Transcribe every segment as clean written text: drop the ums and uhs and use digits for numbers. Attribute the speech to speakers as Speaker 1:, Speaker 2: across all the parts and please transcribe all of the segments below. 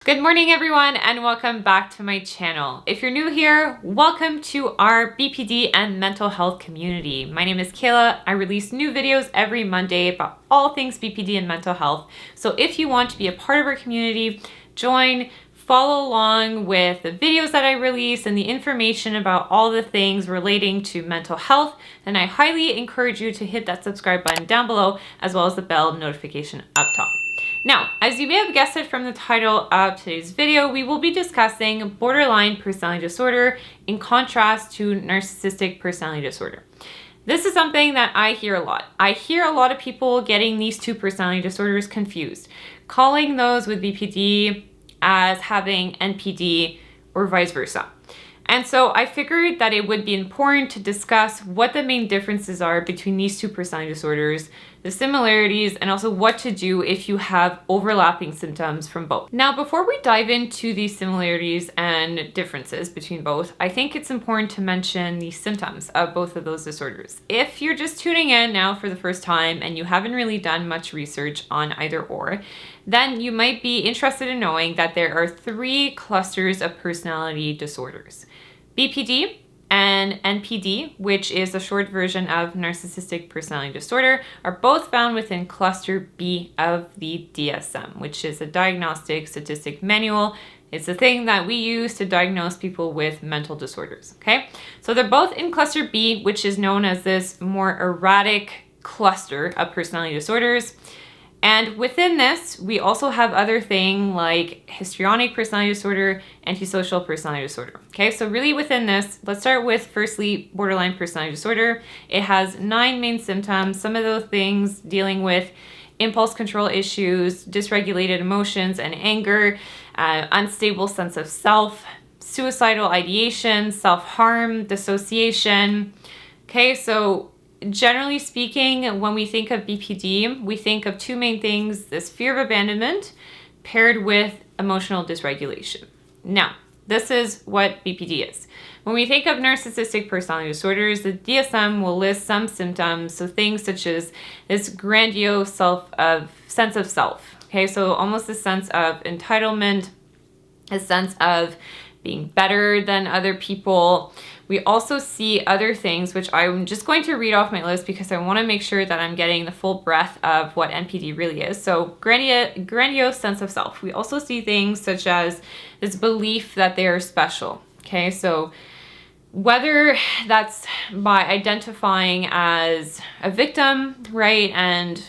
Speaker 1: Good morning everyone and welcome back to my channel. If you're new here, welcome to our BPD and mental health community. My name is Kayla. I release new videos every Monday about all things BPD and mental health. So if you want to be a part of our community, join, follow along with the videos that I release and the information about all the things relating to mental health, then I highly encourage you to hit that subscribe button down below as well as the bell notification up top. Now, as you may have guessed it from the title of today's video, we will be discussing borderline personality disorder in contrast to narcissistic personality disorder. This is something that I hear a lot. I hear a lot of people getting these two personality disorders confused, calling those with BPD as having NPD or vice versa. And so I figured that it would be important to discuss what the main differences are between these two personality disorders, the similarities, and also what to do if you have overlapping symptoms from both. Now, before we dive into these similarities and differences between both, I think it's important to mention the symptoms of both of those disorders. If you're just tuning in now for the first time and you haven't really done much research on either or, then you might be interested in knowing that there are three clusters of personality disorders. BPD and NPD, which is a short version of Narcissistic Personality Disorder, are both found within Cluster B of the DSM, which is a Diagnostic Statistic Manual. It's a thing that we use to diagnose people with mental disorders, okay? So they're both in Cluster B, which is known as this more erratic cluster of personality disorders. And within this, we also have other things like histrionic personality disorder, antisocial personality disorder. Okay, so really within this, let's start with firstly, borderline personality disorder. It has 9 main symptoms. Some of those things dealing with impulse control issues, dysregulated emotions and anger, unstable sense of self, suicidal ideation, self-harm, dissociation. Okay, so generally speaking, when we think of BPD, we think of two main things: this fear of abandonment paired with emotional dysregulation. Now, this is what BPD is. When we think of narcissistic personality disorders, the DSM will list some symptoms, so things such as this grandiose sense of self. Okay, so almost a sense of entitlement, a sense of being better than other people. We also see other things, which I'm just going to read off my list because I want to make sure that I'm getting the full breadth of what NPD really is. So grandiose sense of self. We also see things such as this belief that they are special. Okay, so whether that's by identifying as a victim, right, and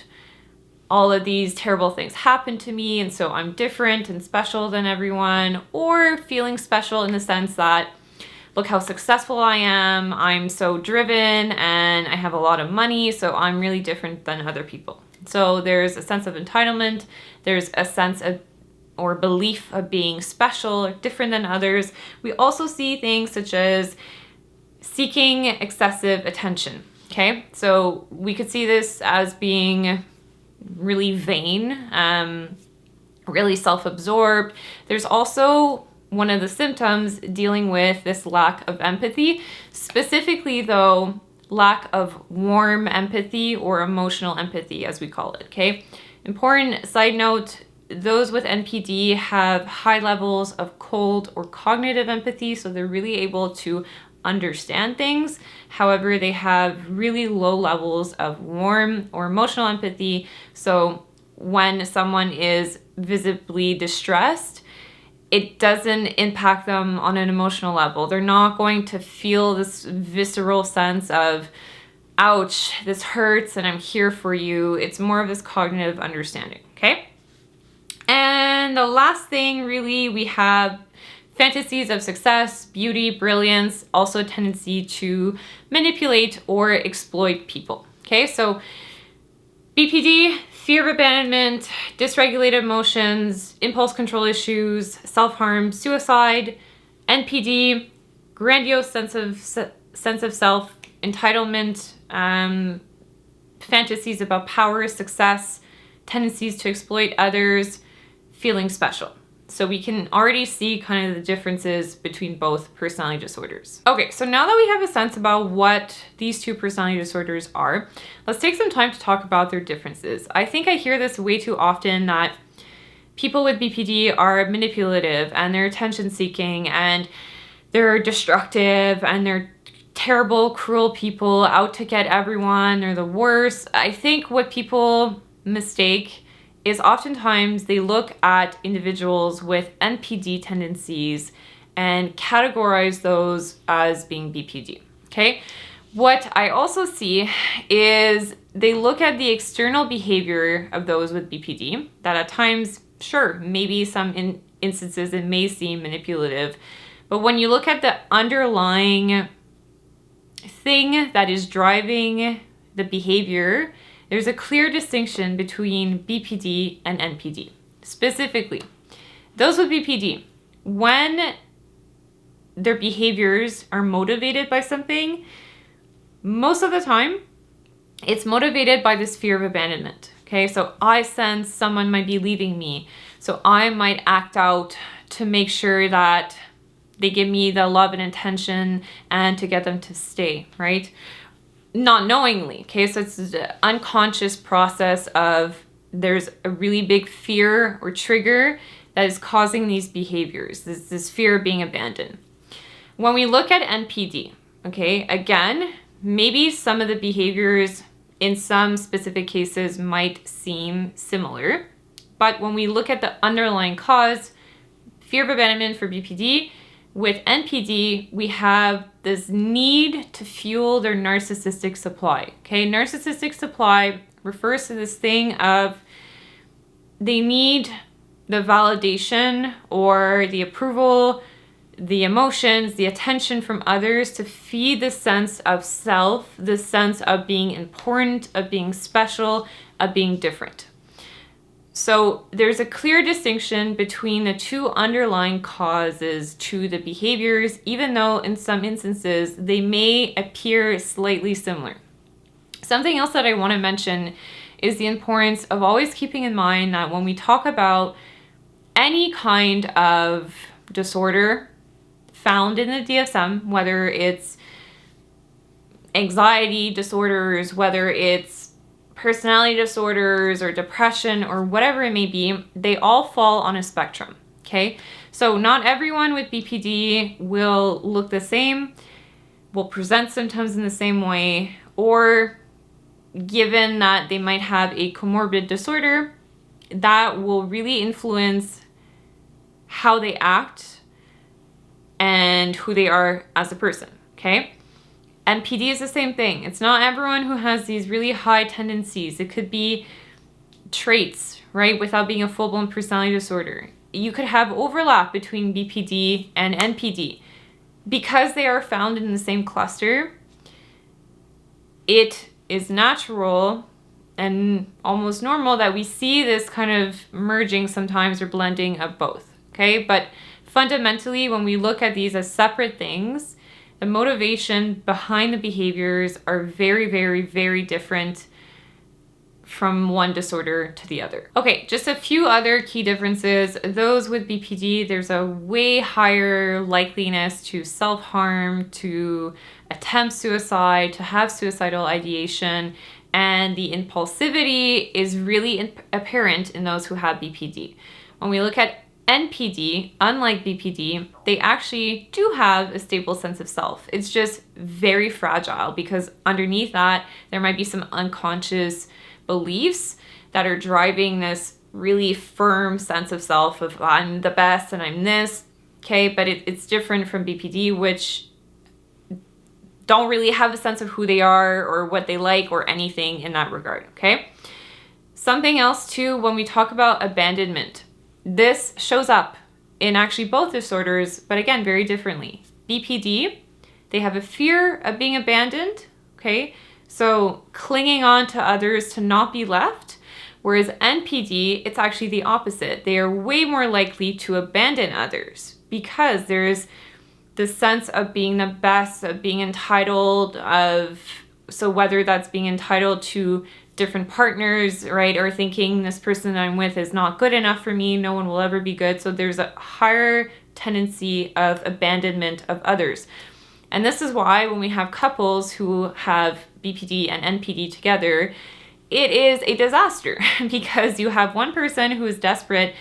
Speaker 1: all of these terrible things happen to me, and so I'm different and special than everyone, or feeling special in the sense that, look how successful I am, I'm so driven, and I have a lot of money, so I'm really different than other people. So there's a sense of entitlement, there's a sense of or belief of being special or different than others. We also see things such as seeking excessive attention. Okay, so we could see this as being really vain, really self-absorbed. There's also one of the symptoms dealing with this lack of empathy, specifically though, lack of warm empathy or emotional empathy, as we call it, okay? Important side note, those with NPD have high levels of cold or cognitive empathy, so they're really able to understand things. However, they have really low levels of warm or emotional empathy. So when someone is visibly distressed, it doesn't impact them on an emotional level. They're not going to feel this visceral sense of, ouch, this hurts and I'm here for you. It's more of this cognitive understanding, okay? And the last thing, really, we have fantasies of success, beauty, brilliance, also a tendency to manipulate or exploit people. Okay, so BPD, fear of abandonment, dysregulated emotions, impulse control issues, self-harm, suicide. NPD, grandiose sense of self, entitlement, fantasies about power, success, tendencies to exploit others, feeling special. So we can already see kind of the differences between both personality disorders. Okay, so now that we have a sense about what these two personality disorders are, let's take some time to talk about their differences. I think I hear this way too often, that people with BPD are manipulative and they're attention seeking and they're destructive and they're terrible, cruel people out to get everyone. They're the worst. I think what people mistake is oftentimes they look at individuals with NPD tendencies and categorize those as being BPD, okay? What I also see is they look at the external behavior of those with BPD that at times, sure, maybe some instances it may seem manipulative, but when you look at the underlying thing that is driving the behavior, there's a clear distinction between BPD and NPD. Specifically, those with BPD, when their behaviors are motivated by something, most of the time, it's motivated by this fear of abandonment. Okay, so I sense someone might be leaving me, so I might act out to make sure that they give me the love and attention and to get them to stay, right? Not knowingly, okay? So it's the unconscious process of there's a really big fear or trigger that is causing these behaviors, this fear of being abandoned. When we look at NPD, okay, again, maybe some of the behaviors in some specific cases might seem similar, but when we look at the underlying cause, fear of abandonment for BPD, with NPD, we have this need to fuel their narcissistic supply. Okay, narcissistic supply refers to this thing of they need the validation or the approval, the emotions, the attention from others to feed the sense of self, the sense of being important, of being special, of being different. So there's a clear distinction between the two underlying causes to the behaviors, even though in some instances they may appear slightly similar. Something else that I want to mention is the importance of always keeping in mind that when we talk about any kind of disorder found in the DSM, whether it's anxiety disorders, whether it's personality disorders or depression or whatever it may be, they all fall on a spectrum, okay? So not everyone with BPD will look the same, will present symptoms in the same way, or given that they might have a comorbid disorder, that will really influence how they act and who they are as a person, okay? NPD is the same thing. It's not everyone who has these really high tendencies. It could be traits, right, without being a full-blown personality disorder. You could have overlap between BPD and NPD. Because they are found in the same cluster, it is natural and almost normal that we see this kind of merging sometimes or blending of both, okay? But fundamentally, when we look at these as separate things, the motivation behind the behaviors are very, very, very different from one disorder to the other. Okay, just a few other key differences. Those with BPD, there's a way higher likeliness to self-harm, to attempt suicide, to have suicidal ideation, and the impulsivity is really apparent in those who have BPD. When we look at NPD, unlike BPD, they actually do have a stable sense of self. It's just very fragile because underneath that, there might be some unconscious beliefs that are driving this really firm sense of self of I'm the best and I'm this, okay? But it's different from BPD, which don't really have a sense of who they are or what they like or anything in that regard, okay? Something else too, when we talk about abandonment, this shows up in actually both disorders, but again, very differently. BPD, they have a fear of being abandoned, okay? So clinging on to others to not be left, whereas NPD, it's actually the opposite. They are way more likely to abandon others because there's this sense of being the best, of being entitled, so whether that's being entitled to different partners, right? Or thinking this person that I'm with is not good enough for me, no one will ever be good. So there's a higher tendency of abandonment of others. And this is why when we have couples who have BPD and NPD together, it is a disaster because you have one person who is desperate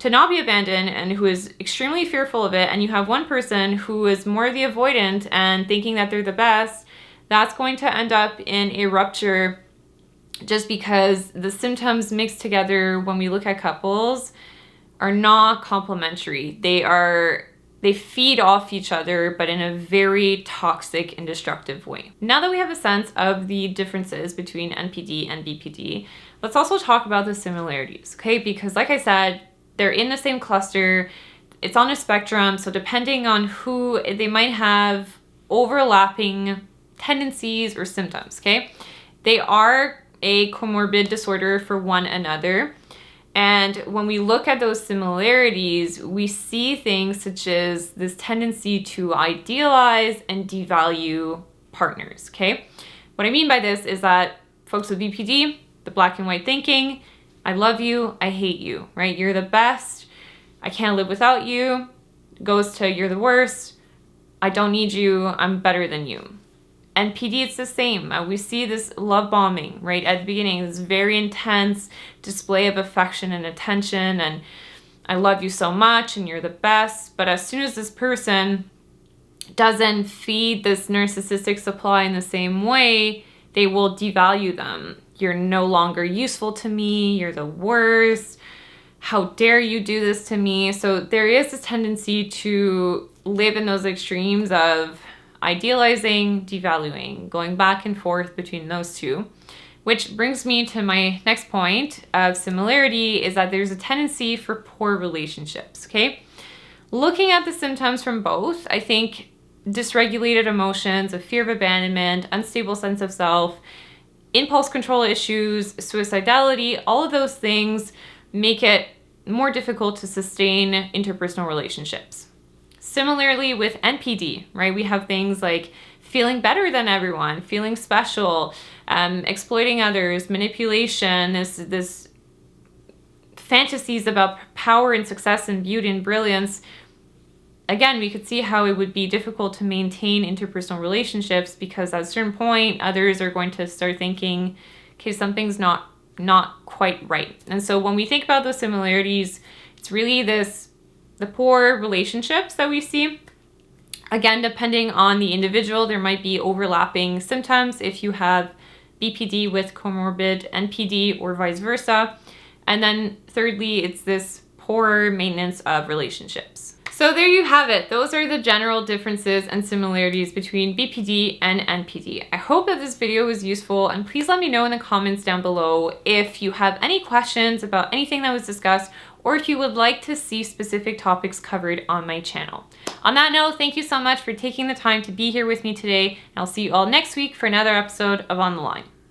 Speaker 1: to not be abandoned and who is extremely fearful of it, and you have one person who is more the avoidant and thinking that they're the best, that's going to end up in a rupture, just because the symptoms mixed together when we look at couples are not complementary. They feed off each other, but in a very toxic and destructive way. Now that we have a sense of the differences between NPD and BPD, let's also talk about the similarities, okay? Because like I said, they're in the same cluster. It's on a spectrum, so depending on who, they might have overlapping tendencies or symptoms, okay? They are a comorbid disorder for one another. And when we look at those similarities, we see things such as this tendency to idealize and devalue partners, okay? What I mean by this is that folks with BPD, the black and white thinking, I love you, I hate you, right? You're the best, I can't live without you, goes to you're the worst, I don't need you, I'm better than you. NPD, it's the same. We see this love bombing, right? At the beginning, this very intense display of affection and attention, and I love you so much, and you're the best. But as soon as this person doesn't feed this narcissistic supply in the same way, they will devalue them. You're no longer useful to me. You're the worst. How dare you do this to me? So there is this tendency to live in those extremes of idealizing, devaluing, going back and forth between those two. Which brings me to my next point of similarity, is that there's a tendency for poor relationships, okay? Looking at the symptoms from both, I think dysregulated emotions, a fear of abandonment, unstable sense of self, impulse control issues, suicidality, all of those things make it more difficult to sustain interpersonal relationships. Similarly with NPD, right? We have things like feeling better than everyone, feeling special, exploiting others, manipulation, this fantasies about power and success and beauty and brilliance. Again, we could see how it would be difficult to maintain interpersonal relationships, because at a certain point, others are going to start thinking, okay, something's not quite right. And so when we think about those similarities, it's really the poor relationships that we see. Again, depending on the individual, there might be overlapping symptoms if you have BPD with comorbid NPD or vice versa. And then thirdly, it's this poor maintenance of relationships. So there you have it. Those are the general differences and similarities between BPD and NPD. I hope that this video was useful, and please let me know in the comments down below if you have any questions about anything that was discussed, or if you would like to see specific topics covered on my channel. On that note, thank you so much for taking the time to be here with me today, and I'll see you all next week for another episode of On the Line.